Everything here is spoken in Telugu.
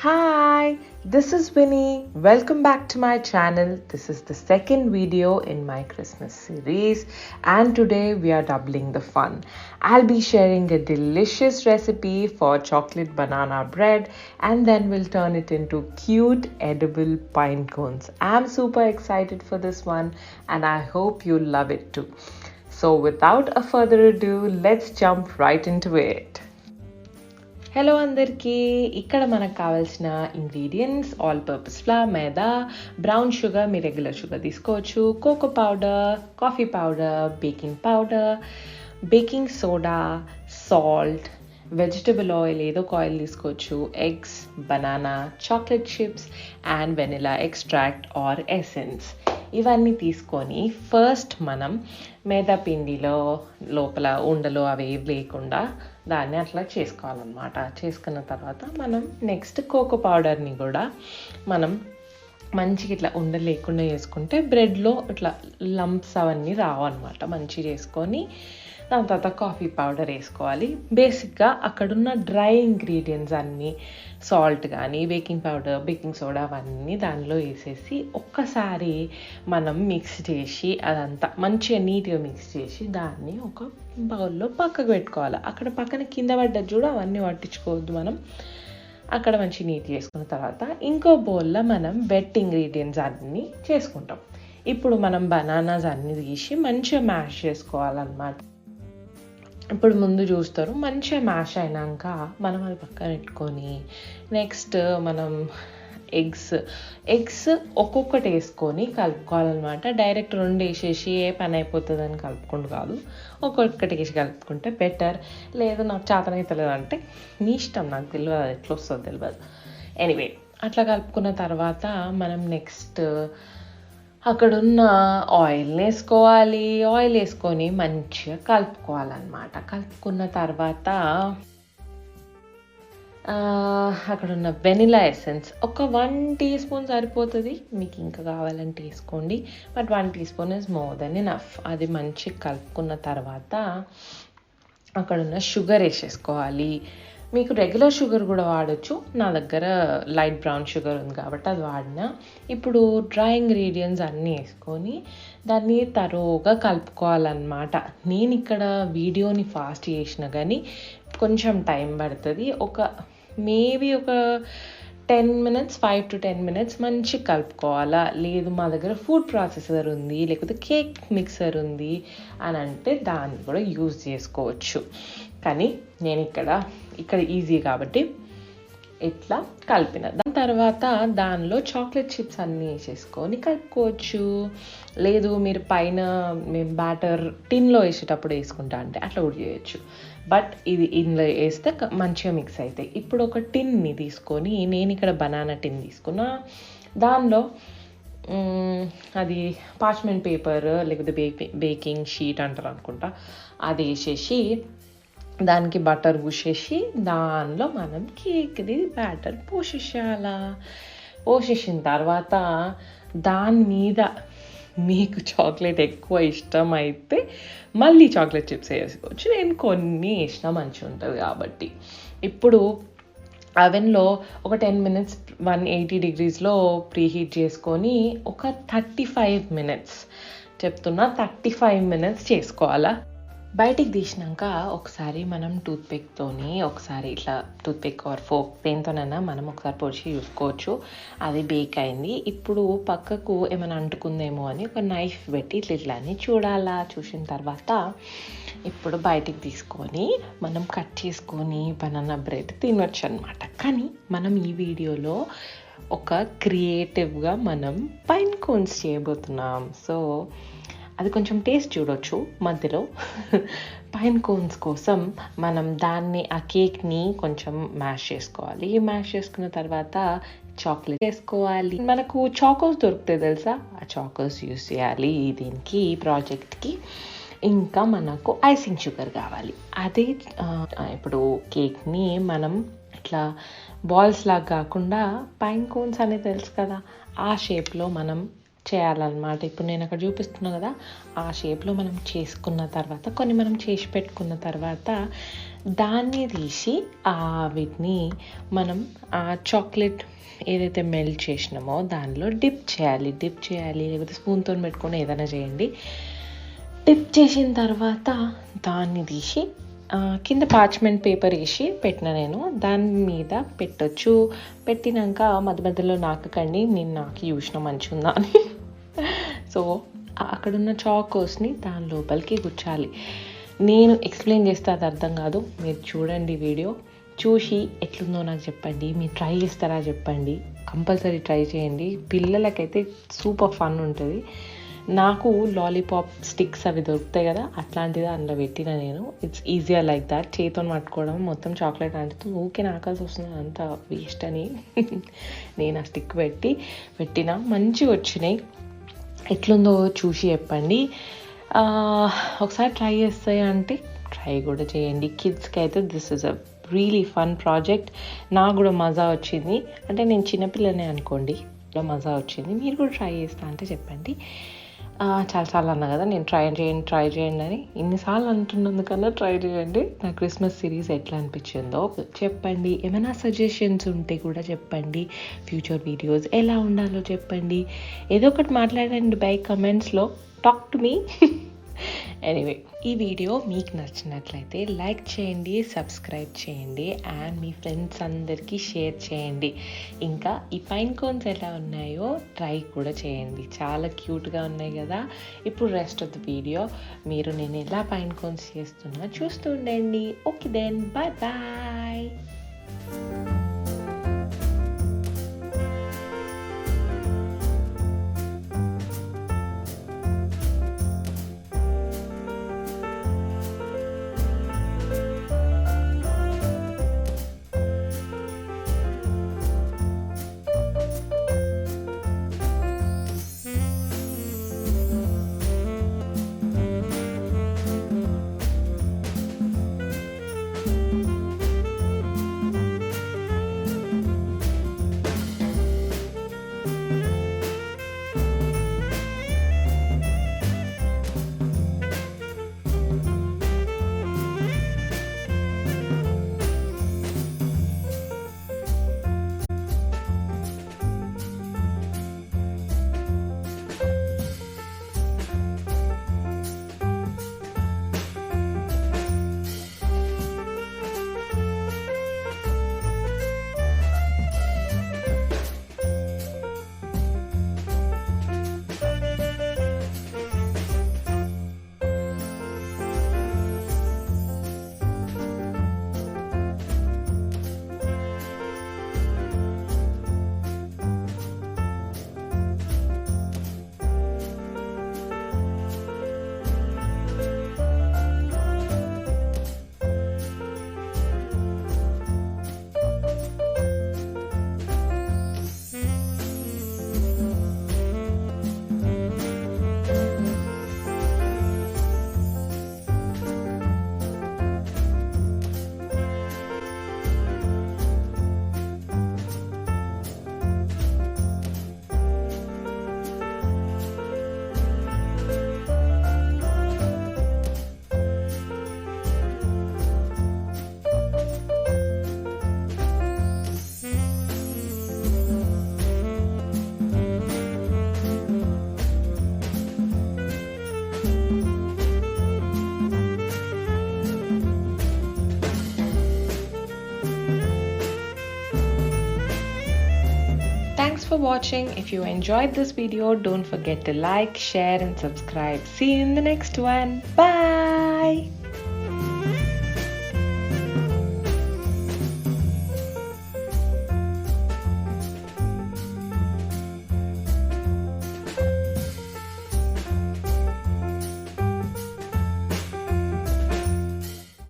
Hi, this is Winnie. Welcome back to my channel. This is the second video in my Christmas series, and today we are doubling the fun. I'll be sharing a delicious recipe for chocolate banana bread, and then we'll turn it into cute edible pine cones. I'm super excited for this one, and I hope you'll love it too. So without a further ado, let's jump right into it. Hello అందరికీ, ఇక్కడ మనకు కావాల్సిన ingredients all purpose flour, maida, brown sugar, మీ రెగ్యులర్ షుగర్ తీసుకోవచ్చు, cocoa powder, coffee powder, baking soda, salt, vegetable oil, ఏదో ఒక ఆయిల్ తీసుకోవచ్చు, eggs, banana, chocolate chips and vanilla extract or essence. ఇవన్నీ తీసుకొని ఫస్ట్ మనం మైదా పిండిలో లోపల ఉండలు అవి లేకుండా దాన్ని అట్లా చేసుకోవాలన్నమాట. చేసుకున్న తర్వాత మనం నెక్స్ట్ కోకో పౌడర్ని కూడా మనం మంచిగా ఇట్లా ఉండలు లేకుండా చేసుకుంటే బ్రెడ్లో ఇట్లా లంప్స్ అవన్నీ రావన్నమాట. మంచిగా చేసుకొని దాని తర్వాత కాఫీ పౌడర్ వేసుకోవాలి. బేసిక్గా అక్కడున్న డ్రై ఇంగ్రీడియంట్స్ అన్నీ, సాల్ట్ కానీ, బేకింగ్ పౌడర్, బేకింగ్ సోడా అవన్నీ దానిలో వేసేసి ఒక్కసారి మనం మిక్స్ చేసి అదంతా మంచిగా నీట్గా మిక్స్ చేసి దాన్ని ఒక బౌల్లో పక్కకు పెట్టుకోవాలి. అక్కడ పక్కన కింద పడ్డది చూడ అవన్నీ పట్టించుకోవద్దు మనం. అక్కడ మంచి నీట్ చేసుకున్న తర్వాత ఇంకో బౌల్లో మనం వెట్ ఇంగ్రీడియంట్స్ అన్నీ చేసుకుంటాం. ఇప్పుడు మనం బనానాస్ అన్నీ తీసి మంచిగా మ్యాష్ చేసుకోవాలన్నమాట. ఇప్పుడు ముందు చూస్తారు మంచిగా మ్యాష్ అయినాక మనం అది పక్కన పెట్టుకొని నెక్స్ట్ మనం ఎగ్స్ ఒక్కొక్కటి వేసుకొని కలుపుకోవాలన్నమాట. డైరెక్ట్ రెండు వేసేసి ఏ పని అయిపోతుందని కలుపుకుంటూ కాదు, ఒక్కొక్కటి వేసి కలుపుకుంటే బెటర్. లేదు నాకు చేతనైతలేదు అంటే మీ ఇష్టం, నాకు తెలియదు అది ఎట్లా వస్తుందో తెలియదు. ఎనీవే అట్లా కలుపుకున్న తర్వాత మనం నెక్స్ట్ అక్కడున్న ఆయిల్ని వేసుకోవాలి. ఆయిల్ వేసుకొని మంచిగా కలుపుకోవాలన్నమాట. కలుపుకున్న తర్వాత అక్కడున్న వెనిలా ఎసెన్స్ ఒక 1 teaspoon సరిపోతుంది. మీకు ఇంకా కావాలంటే వేసుకోండి, but 1 teaspoon is more than enough. అది మంచిగా కలుపుకున్న తర్వాత అక్కడున్న షుగర్ వేసేసుకోవాలి. మీకు రెగ్యులర్ షుగర్ కూడా వాడచ్చు, నా దగ్గర లైట్ బ్రౌన్ షుగర్ ఉంది కాబట్టి అది వాడినా. ఇప్పుడు డ్రై ఇంగ్రీడియంట్స్ అన్నీ వేసుకొని దాన్ని తరోగా కలుపుకోవాలన్నమాట. నేను ఇక్కడ వీడియోని ఫాస్ట్ చేసిన కానీ కొంచెం టైం పడుతుంది. మేబీ ఒక 10 minutes, 5 to 10 minutes మంచిగా కలుపుకోవాలా. లేదు మా దగ్గర ఫుడ్ ప్రాసెసర్ ఉంది, లేకపోతే కేక్ మిక్సర్ ఉంది అని అంటే దాన్ని కూడా యూజ్ చేసుకోవచ్చు. కానీ నేను ఇక్కడ ఈజీ కాబట్టి ఇట్లా కలిపిన దాని తర్వాత దానిలో చాక్లెట్ చిప్స్ అన్నీ వేసేసుకొని కలుపుకోవచ్చు. లేదు మీరు పైన మేము బ్యాటర్ టిన్లో వేసేటప్పుడు వేసుకుంటా అంటే అట్లా కూడా చేయొచ్చు, బట్ ఇది ఇందులో వేస్తే మంచిగా మిక్స్ అవుతాయి. ఇప్పుడు ఒక టిన్ని తీసుకొని, నేను ఇక్కడ బనానా టిన్ తీసుకున్నా, దానిలో అది పార్చ్మెంట్ పేపర్ లేకపోతే బేకింగ్ షీట్ అంటారు అనుకుంటా, అది వేసేసి దానికి బటర్ పూసేసి దానిలో మనం కేక్ది బ్యాటర్ పోసేసిన తర్వాత దాని మీద మీకు చాక్లెట్ ఎక్కువ ఇష్టం అయితే మళ్ళీ చాక్లెట్ చిప్స్ వేసుకోవచ్చు. నేను కొన్ని వేసినా మంచిగా ఉంటుంది కాబట్టి. ఇప్పుడు అవెన్లో ఒక 10 minutes 180 degreesలో ప్రీహీట్ చేసుకొని ఒక 35 minutes, చెప్తున్నా 35 minutes చేసుకోవాలా. బయటికి తీసినాక ఒకసారి మనం టూత్పిక్తోని ఒకసారి ఇట్లా టూత్పిక్ ఆర్ ఫోక్ పెయిన్తోనైనా మనం ఒకసారి పొడిచి చూసుకోవచ్చు అది బేక్ అయింది. ఇప్పుడు పక్కకు ఏమైనా అంటుకుందేమో అని ఒక నైఫ్ పెట్టి ఇట్లా అని చూడాలా. చూసిన తర్వాత ఇప్పుడు బయటికి తీసుకొని మనం కట్ చేసుకొని బనానా బ్రెడ్ తినొచ్చు అనమాట. కానీ మనం ఈ వీడియోలో ఒక క్రియేటివ్గా మనం పైన్ కోన్స్ చేయబోతున్నాం. సో అది కొంచెం టేస్ట్ చూడొచ్చు మధ్యలో. పైన్ కోన్స్ కోసం మనం ఆ కేక్ని కొంచెం మ్యాష్ చేసుకోవాలి. మ్యాష్ చేసుకున్న తర్వాత చాక్లెట్ వేసుకోవాలి. మనకు చాకోస్ దొరుకుతాయి తెలుసా, ఆ చాకోస్ యూస్ చేయాలి దీనికి, ఈ ప్రాజెక్ట్కి. ఇంకా మనకు ఐసింగ్ షుగర్ కావాలి. అదే ఇప్పుడు కేక్ని మనం ఇట్లా బాల్స్ లాగా కాకుండా పైన్ కోన్స్ అనేది తెలుసు కదా, ఆ షేప్లో మనం చేయాలన్నమాట. ఇప్పుడు నేను అక్కడ చూపిస్తున్నాను కదా, ఆ షేప్లో మనం చేసుకున్న తర్వాత కొన్ని మనం చేసి పెట్టుకున్న తర్వాత దాన్ని తీసి వీటిని మనం చాక్లెట్ ఏదైతే మెల్ట్ చేసినామో దానిలో డిప్ చేయాలి లేకపోతే స్పూన్తో పెట్టుకొని ఏదైనా చేయండి. డిప్ చేసిన తర్వాత దాన్ని తీసి కింద పార్చ్మెంట్ పేపర్ వేసి పెట్టిన నేను. దాని మీద పెట్టచ్చు. పెట్టినాక మధ్యలో నాకకండి, నేను నాకు చూసిన మంచిగా ఉందా అని. సో అక్కడున్న చాకోస్ని దాని లోపలికి గుచ్చాలి. నేను ఎక్స్ప్లెయిన్ చేస్తే అది అర్థం కాదు, మీరు చూడండి వీడియో. చూసి ఎట్లుందో నాకు చెప్పండి. మీరు ట్రై చేస్తారా చెప్పండి. కంపల్సరీ ట్రై చేయండి. పిల్లలకైతే సూపర్ ఫన్ ఉంటుంది. నాకు లాలీపాప్ స్టిక్స్ అవి దొరుకుతాయి కదా, అట్లాంటిది అందులో పెట్టిన నేను. It's easier like that. చేతితో పట్టుకోవడం, మొత్తం చాక్లెట్ అంటే ఊకే నాకాల్సి వస్తుంది, అంత వేస్ట్ అని నేను ఆ స్టిక్ పెట్టిన. మంచిగా వచ్చినాయి. ఎట్లుందో చూసి చెప్పండి. ఒకసారి ట్రై చేస్తాయి అంటే ట్రై కూడా చేయండి. కిడ్స్కి అయితే this is a really fun project. నాకు కూడా మజా వచ్చింది. అంటే నేను చిన్నపిల్లనే అనుకోండి, మజా వచ్చింది. మీరు కూడా ట్రై చేస్తా అంటే చెప్పండి. చాలాసార్లు అన్నా కదా నేను ట్రై చేయండి అని. ఇన్నిసార్లు అంటున్నందుకన్నా ట్రై చేయండి. నా క్రిస్మస్ సిరీస్ ఎట్లా అనిపించిందో చెప్పండి. ఏమైనా సజెషన్స్ ఉంటే కూడా చెప్పండి. ఫ్యూచర్ వీడియోస్ ఎలా ఉండాలో చెప్పండి. ఏదో ఒకటి మాట్లాడండి బై కమెంట్స్లో. Talk to me. ఎనీవే, ఈ వీడియో మీకు నచ్చినట్లయితే లైక్ చేయండి, సబ్స్క్రైబ్ చేయండి, అండ్ మీ ఫ్రెండ్స్ అందరికీ షేర్ చేయండి. ఇంకా ఈ పైన్ కోన్స్ ఎలా ఉన్నాయో ట్రై కూడా చేయండి. చాలా క్యూట్గా ఉన్నాయి కదా. ఇప్పుడు రెస్ట్ ఆఫ్ ద వీడియో మీరు నేను ఎలా పైన్ కోన్స్ చేస్తున్నా చూస్తూ ఉండండి. Okay then, bye bye. Thanks for watching. If you enjoyed this video, don't forget to like, share and subscribe. See you in the next one. Bye!